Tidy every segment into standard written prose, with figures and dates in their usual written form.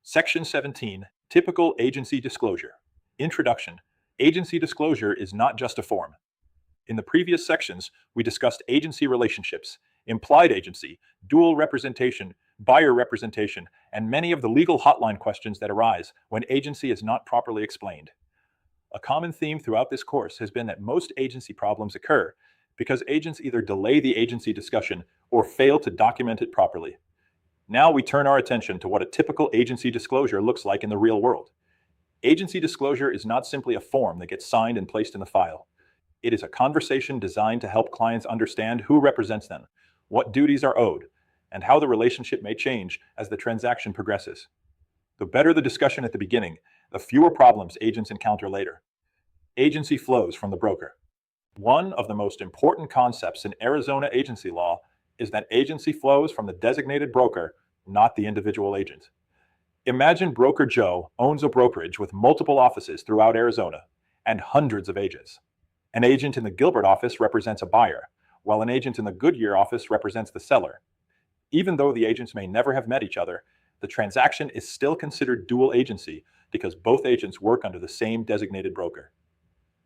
Section 17, Typical Agency Disclosure. Introduction. Agency disclosure is not just a form. In the previous sections, we discussed agency relationships, implied agency, dual representation, buyer representation, and many of the legal hotline questions that arise when agency is not properly explained. A common theme throughout this course has been that most agency problems occur because agents either delay the agency discussion or fail to document it properly. Now we turn our attention to what a typical agency disclosure looks like in the real world. Agency disclosure is not simply a form that gets signed and placed in the file. It is a conversation designed to help clients understand who represents them, what duties are owed, and how the relationship may change as the transaction progresses. The better the discussion at the beginning, the fewer problems agents encounter later. Agency flows from the broker. One of the most important concepts in Arizona agency law is that agency flows from the designated broker, not the individual agent. Imagine broker Joe owns a brokerage with multiple offices throughout Arizona and hundreds of agents. An agent in the Gilbert office represents a buyer, while an agent in the Goodyear office represents the seller. Even though the agents may never have met each other, the transaction is still considered dual agency because both agents work under the same designated broker.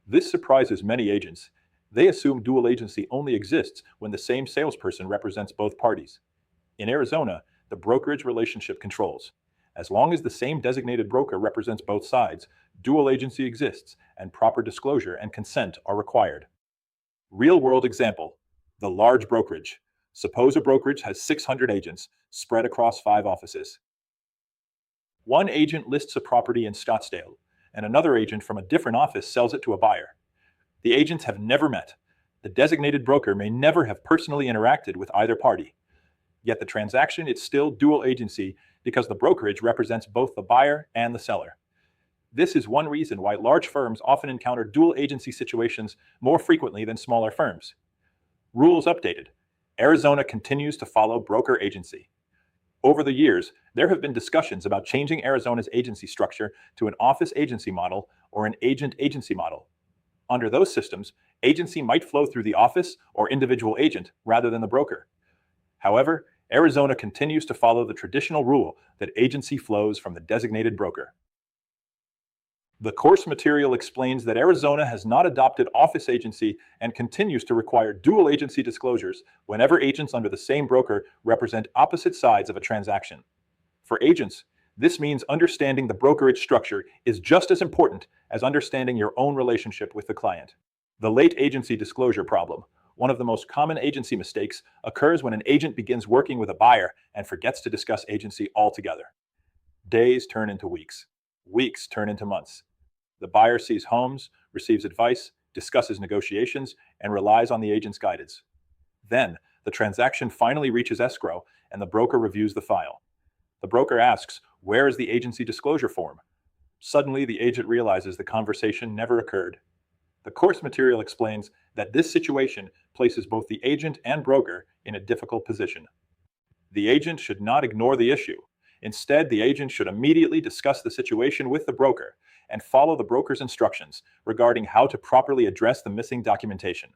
This surprises many agents. They assume dual agency only exists when the same salesperson represents both parties. In Arizona, the brokerage relationship controls. As long as the same designated broker represents both sides, dual agency exists and proper disclosure and consent are required. Real-world example: the large brokerage. Suppose a brokerage has 600 agents spread across 5 offices. One agent lists a property in Scottsdale, and another agent from a different office sells it to a buyer. The agents have never met. The designated broker may never have personally interacted with either party. Yet the transaction is still dual agency because the brokerage represents both the buyer and the seller. This is one reason why large firms often encounter dual agency situations more frequently than smaller firms. Rules updated. Arizona continues to follow broker agency. Over the years, there have been discussions about changing Arizona's agency structure to an office agency model or an agent agency model. Under those systems, agency might flow through the office or individual agent rather than the broker. However, Arizona continues to follow the traditional rule that agency flows from the designated broker. The course material explains that Arizona has not adopted office agency and continues to require dual agency disclosures whenever agents under the same broker represent opposite sides of a transaction. For agents, this means understanding the brokerage structure is just as important as understanding your own relationship with the client. The late agency disclosure problem. One of the most common agency mistakes occurs when an agent begins working with a buyer and forgets to discuss agency altogether. Days turn into weeks. Weeks turn into months. The buyer sees homes, receives advice, discusses negotiations, and relies on the agent's guidance. Then, the transaction finally reaches escrow and the broker reviews the file. The broker asks, "Where is the agency disclosure form?" Suddenly, the agent realizes the conversation never occurred. The course material explains that this situation places both the agent and broker in a difficult position. The agent should not ignore the issue. Instead, the agent should immediately discuss the situation with the broker and follow the broker's instructions regarding how to properly address the missing documentation.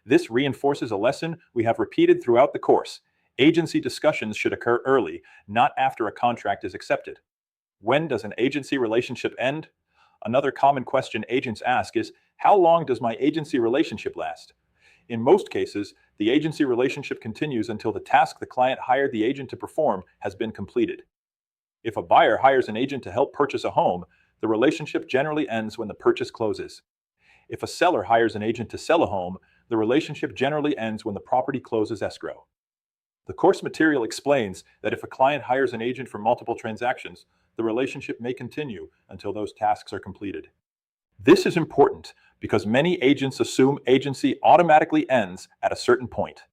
This reinforces a lesson we have repeated throughout the course. Agency discussions should occur early, not after a contract is accepted. When does an agency relationship end? Another common question agents ask is, how long does my agency relationship last? In most cases, the agency relationship continues until the task the client hired the agent to perform has been completed. If a buyer hires an agent to help purchase a home, the relationship generally ends when the purchase closes. If a seller hires an agent to sell a home, the relationship generally ends when the property closes escrow. The course material explains that if a client hires an agent for multiple transactions, the relationship may continue until those tasks are completed. This is important because many agents assume agency automatically ends at a certain point.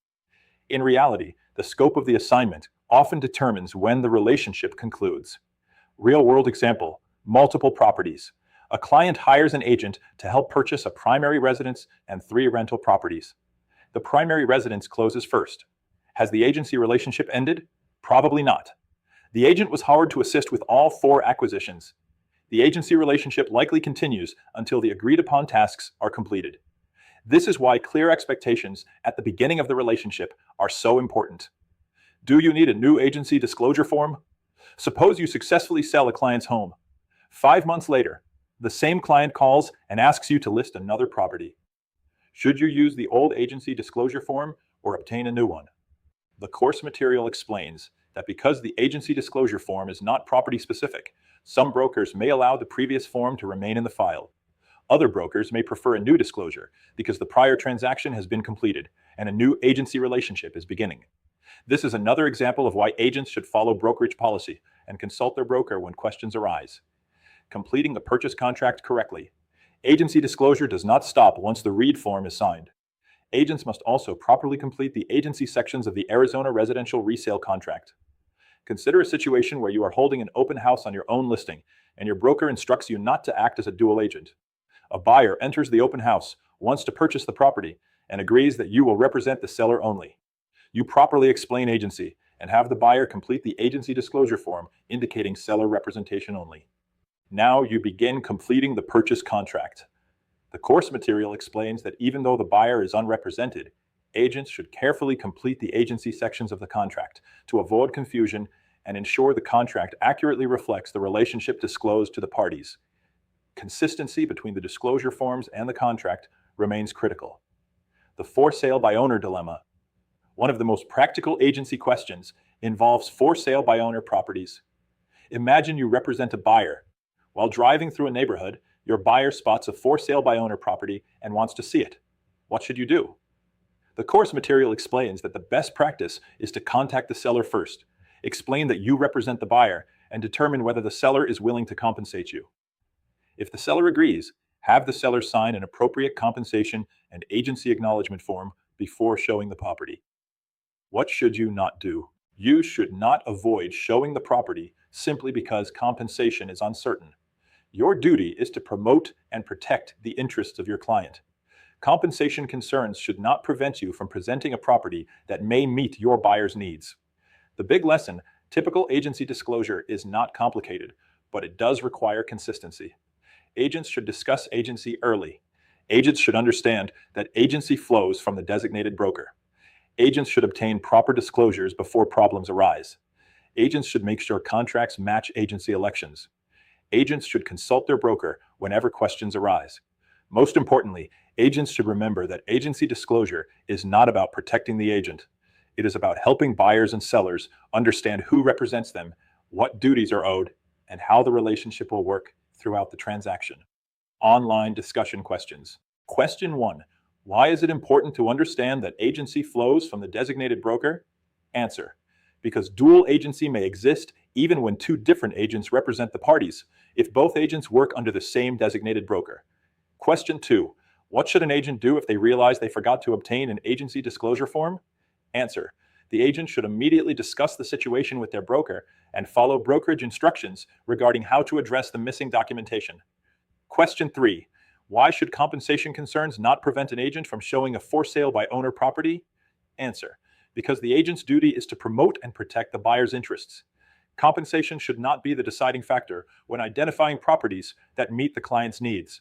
In reality, the scope of the assignment often determines when the relationship concludes. Real-world example: multiple properties. A client hires an agent to help purchase a primary residence and 3 rental properties. The primary residence closes first. Has the agency relationship ended? Probably not. The agent was hired to assist with all 4 acquisitions. The agency relationship likely continues until the agreed-upon tasks are completed. This is why clear expectations at the beginning of the relationship are so important. Do you need a new agency disclosure form? Suppose you successfully sell a client's home. 5 months later, the same client calls and asks you to list another property. Should you use the old agency disclosure form or obtain a new one? The course material explains that because the agency disclosure form is not property specific, some brokers may allow the previous form to remain in the file. Other brokers may prefer a new disclosure because the prior transaction has been completed and a new agency relationship is beginning. This is another example of why agents should follow brokerage policy and consult their broker when questions arise. Completing the purchase contract correctly. Agency disclosure does not stop once the READ form is signed. Agents must also properly complete the agency sections of the Arizona residential resale contract. Consider a situation where you are holding an open house on your own listing and your broker instructs you not to act as a dual agent. A buyer enters the open house, wants to purchase the property, and agrees that you will represent the seller only. You properly explain agency and have the buyer complete the agency disclosure form indicating seller representation only. Now you begin completing the purchase contract. The course material explains that even though the buyer is unrepresented, agents should carefully complete the agency sections of the contract to avoid confusion and ensure the contract accurately reflects the relationship disclosed to the parties. Consistency between the disclosure forms and the contract remains critical. The for sale by owner dilemma. One of the most practical agency questions involves for sale by owner properties. Imagine you represent a buyer. While driving through a neighborhood, your buyer spots a for sale by owner property and wants to see it. What should you do? The course material explains that the best practice is to contact the seller first, explain that you represent the buyer, and determine whether the seller is willing to compensate you. If the seller agrees, have the seller sign an appropriate compensation and agency acknowledgement form before showing the property. What should you not do? You should not avoid showing the property simply because compensation is uncertain. Your duty is to promote and protect the interests of your client. Compensation concerns should not prevent you from presenting a property that may meet your buyer's needs. The big lesson, typical agency disclosure is not complicated, but it does require consistency. Agents should discuss agency early. Agents should understand that agency flows from the designated broker. Agents should obtain proper disclosures before problems arise. Agents should make sure contracts match agency elections. Agents should consult their broker whenever questions arise. Most importantly, agents should remember that agency disclosure is not about protecting the agent. It is about helping buyers and sellers understand who represents them, what duties are owed, and how the relationship will work throughout the transaction. Online discussion questions. Question 1. Why is it important to understand that agency flows from the designated broker? Answer. Because dual agency may exist even when two different agents represent the parties, if both agents work under the same designated broker. Question 2. What should an agent do if they realize they forgot to obtain an agency disclosure form? Answer. The agent should immediately discuss the situation with their broker and follow brokerage instructions regarding how to address the missing documentation. Question 3. Why should compensation concerns not prevent an agent from showing a for sale by owner property? Answer. Because the agent's duty is to promote and protect the buyer's interests. Compensation should not be the deciding factor when identifying properties that meet the client's needs.